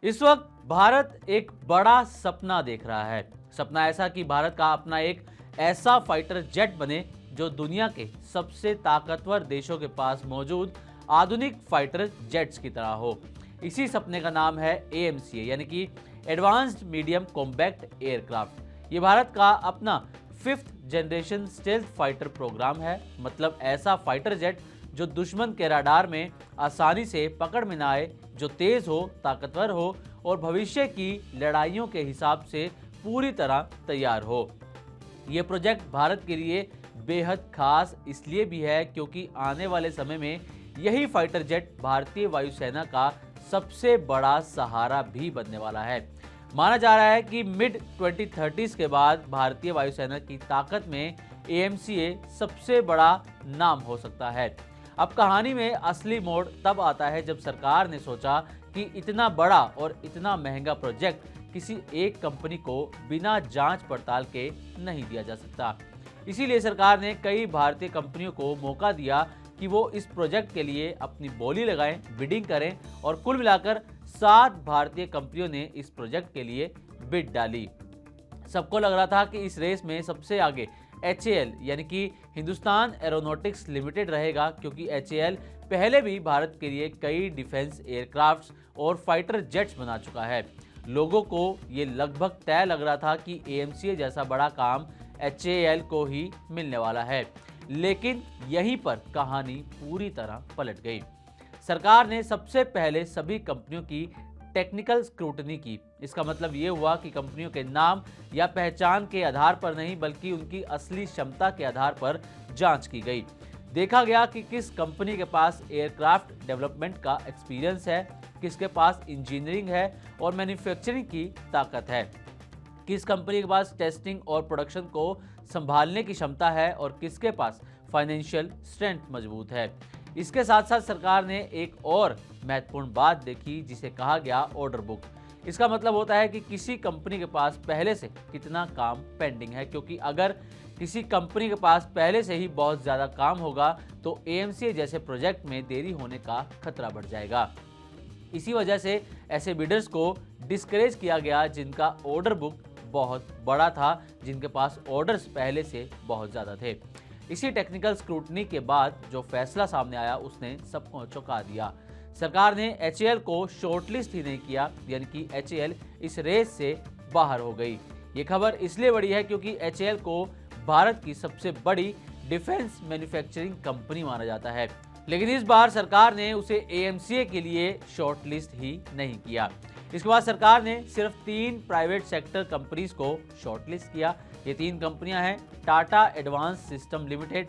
इस वक्त भारत एक बड़ा सपना देख रहा है। सपना ऐसा कि भारत का अपना एक ऐसा फाइटर जेट बने जो दुनिया के सबसे ताकतवर देशों के पास मौजूद आधुनिक फाइटर जेट्स की तरह हो। इसी सपने का नाम है AMCA यानी कि एडवांस्ड मीडियम कॉम्बैक्ट एयरक्राफ्ट। ये भारत का अपना 5th generation stealth fighter programme है। मतलब ऐसा फाइटर जेट जो दुश्मन के रडार में आसानी से पकड़ में न आए, जो तेज हो, ताकतवर हो और भविष्य की लड़ाइयों के हिसाब से पूरी तरह तैयार हो। ये प्रोजेक्ट भारत के लिए बेहद खास इसलिए भी है क्योंकि आने वाले समय में यही फाइटर जेट भारतीय वायुसेना का सबसे बड़ा सहारा भी बनने वाला है। माना जा रहा है कि मिड 2030s के बाद भारतीय वायुसेना की ताकत में AMCA सबसे बड़ा नाम हो सकता है। अब कहानी में असली मोड़ तब आता है जब सरकार ने सोचा कि इतना बड़ा और इतना महंगा प्रोजेक्ट किसी एक कंपनी को बिना जांच पड़ताल के नहीं दिया जा सकता। इसीलिए सरकार ने कई भारतीय कंपनियों को मौका दिया कि वो इस प्रोजेक्ट के लिए अपनी बोली लगाएं, बिडिंग करें और कुल मिलाकर 7 भारतीय कंपनियों ने इस प्रोजेक्ट के लिए बिड डाली। सबको लग रहा था कि इस रेस में सबसे आगे HAL यानी कि हिंदुस्तान एरोनॉटिक्स लिमिटेड रहेगा, क्योंकि HAL पहले भी भारत के लिए कई डिफेंस एयरक्राफ्ट्स और फाइटर जेट्स बना चुका है। लोगों को ये लगभग तय लग रहा था कि AMCA जैसा बड़ा काम HAL को ही मिलने वाला है, लेकिन यहीं पर कहानी पूरी तरह पलट गई। सरकार ने सबसे पहले सभी कंपनियों की टेक्निकल स्क्रूटनी की। इसका मतलब ये हुआ कि कंपनियों के नाम या पहचान के आधार पर नहीं, बल्कि उनकी असली क्षमता के आधार पर जांच की गई। देखा गया कि किस कंपनी के पास एयरक्राफ्ट डेवलपमेंट का एक्सपीरियंस है, किसके पास इंजीनियरिंग है और मैन्युफैक्चरिंग की ताकत है, किस कंपनी के पास टेस्टिंग और प्रोडक्शन को संभालने की क्षमता है और किसके पास फाइनेंशियल स्ट्रेंथ मजबूत है। इसके साथ साथ सरकार ने एक और महत्वपूर्ण बात देखी जिसे कहा गया ऑर्डर बुक। इसका मतलब होता है कि किसी कंपनी के पास पहले से कितना काम पेंडिंग है, क्योंकि अगर किसी कंपनी के पास पहले से ही बहुत ज़्यादा काम होगा तो AMCA जैसे प्रोजेक्ट में देरी होने का खतरा बढ़ जाएगा। इसी वजह से ऐसे बिडर्स को डिस्करेज किया गया जिनका ऑर्डर बुक बहुत बड़ा था, जिनके पास ऑर्डर्स पहले से बहुत ज़्यादा थे। इसी टेक्निकल स्क्रूटनी के बाद जो फैसला सामने आया उसने सबको चौंका दिया। सरकार ने HAL को शॉर्टलिस्ट ही नहीं किया, यानी कि HAL इस रेस से बाहर हो गई। ये खबर इसलिए बड़ी है क्योंकि HAL को भारत की सबसे बड़ी डिफेंस मैन्युफैक्चरिंग कंपनी माना जाता है, लेकिन इस बार सरकार ने उसे AMCA के लिए शॉर्टलिस्ट ही नहीं किया। इसके बाद सरकार ने सिर्फ 3 प्राइवेट सेक्टर कंपनीज को शॉर्टलिस्ट किया। ये 3 कंपनियां हैं Tata advance system limited,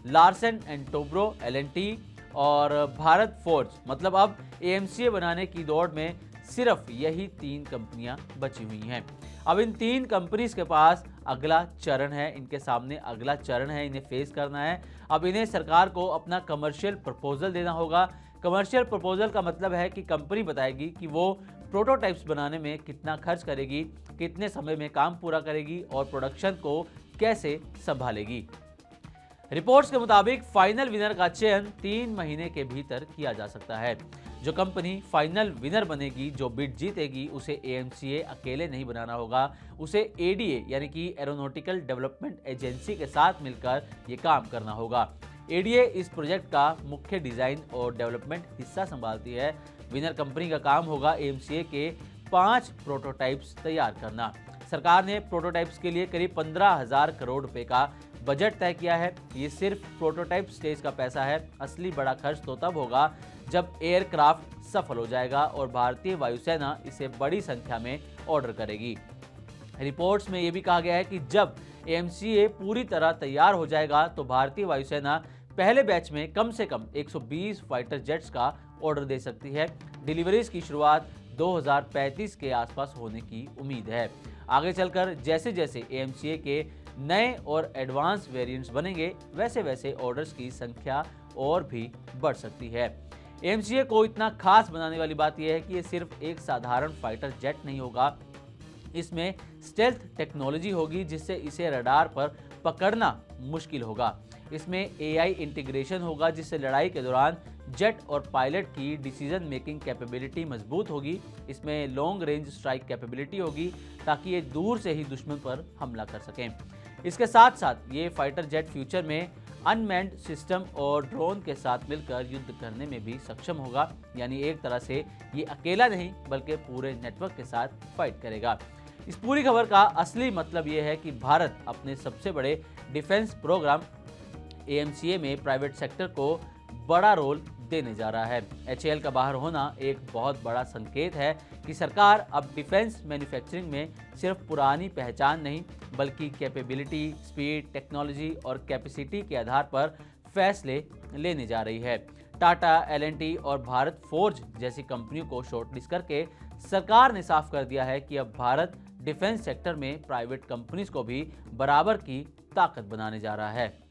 Larsen and Toubro LNT और भारत फोर्ज। मतलब अब AMCA बनाने की दौड़ में सिर्फ यही 3 कंपनियां बची हुई हैं। अब इन 3 कंपनीज के पास अगला चरण है, इनके सामने अगला चरण है, इन्हें फेस करना है। अब इन्हें सरकार को अपना कमर्शियल प्रपोजल देना होगा। कमर्शियल प्रपोजल का मतलब है कि कंपनी बताएगी कि वो प्रोटोटाइप्स बनाने में कितना खर्च करेगी, कितने समय में काम पूरा करेगी और प्रोडक्शन को कैसे संभालेगी। रिपोर्ट्स के मुताबिक फाइनल विनर का चयन 3 महीने के भीतर किया जा सकता है। जो कंपनी फाइनल विनर बनेगी, जो बिड जीतेगी, उसे AMCA अकेले नहीं बनाना होगा, उसे ADA यानी कि एरोनॉटिकल डेवलपमेंट एजेंसी के साथ मिलकर ये काम करना होगा। ADA इस प्रोजेक्ट का मुख्य डिजाइन और डेवलपमेंट हिस्सा संभालती है। विनर कंपनी का काम होगा AMCA के 5 प्रोटोटाइप्स तैयार करना। सरकार ने प्रोटोटाइप्स के लिए करीब 15,000 करोड़ रुपए का बजट तय किया है। ये सिर्फ प्रोटोटाइप स्टेज का पैसा है। असली बड़ा खर्च तो तब होगा जब एयरक्राफ्ट सफल हो जाएगा और भारतीय वायुसेना इसे बड़ी संख्या में ऑर्डर करेगी। रिपोर्ट्स में यह भी कहा गया है कि जब AMCA पूरी तरह तैयार हो जाएगा तो भारतीय वायुसेना पहले बैच में कम से कम 120 फाइटर जेट्स का ऑर्डर दे सकती है। डिलीवरीज की शुरुआत 2035 के आसपास होने की उम्मीद है। आगे चलकर जैसे जैसे AMCA के नए और एडवांस वेरिएंट्स बनेंगे, वैसे वैसे ऑर्डर्स की संख्या और भी बढ़ सकती है। AMCA को इतना खास बनाने वाली बात यह है कि ये सिर्फ एक साधारण फाइटर जेट नहीं होगा, इसमें स्टेल्थ टेक्नोलॉजी होगी जिससे इसे रडार पर पकड़ना मुश्किल होगा। इसमें AI इंटीग्रेशन होगा जिससे लड़ाई के दौरान जेट और पायलट की डिसीजन मेकिंग कैपेबिलिटी मजबूत होगी। इसमें लॉन्ग रेंज स्ट्राइक कैपेबिलिटी होगी ताकि ये दूर से ही दुश्मन पर हमला कर सकें। इसके साथ साथ ये फाइटर जेट फ्यूचर में अनमैन्ड सिस्टम और ड्रोन के साथ मिलकर युद्ध करने में भी सक्षम होगा। यानी एक तरह से ये अकेला नहीं बल्कि पूरे नेटवर्क के साथ फाइट करेगा। इस पूरी खबर का असली मतलब ये है कि भारत अपने सबसे बड़े डिफेंस प्रोग्राम AMCA में प्राइवेट सेक्टर को बड़ा रोल देने जा रहा है। HAL का बाहर होना एक बहुत बड़ा संकेत है कि सरकार अब डिफेंस मैन्युफैक्चरिंग में सिर्फ पुरानी पहचान नहीं बल्कि कैपेबिलिटी, स्पीड, टेक्नोलॉजी और कैपेसिटी के आधार पर फैसले लेने जा रही है। टाटा, L&T और भारत फोर्ज जैसी कंपनियों को शॉर्टलिस्ट करके सरकार ने साफ कर दिया है कि अब भारत डिफेंस सेक्टर में प्राइवेट कंपनीज को भी बराबर की ताकत बनाने जा रहा है।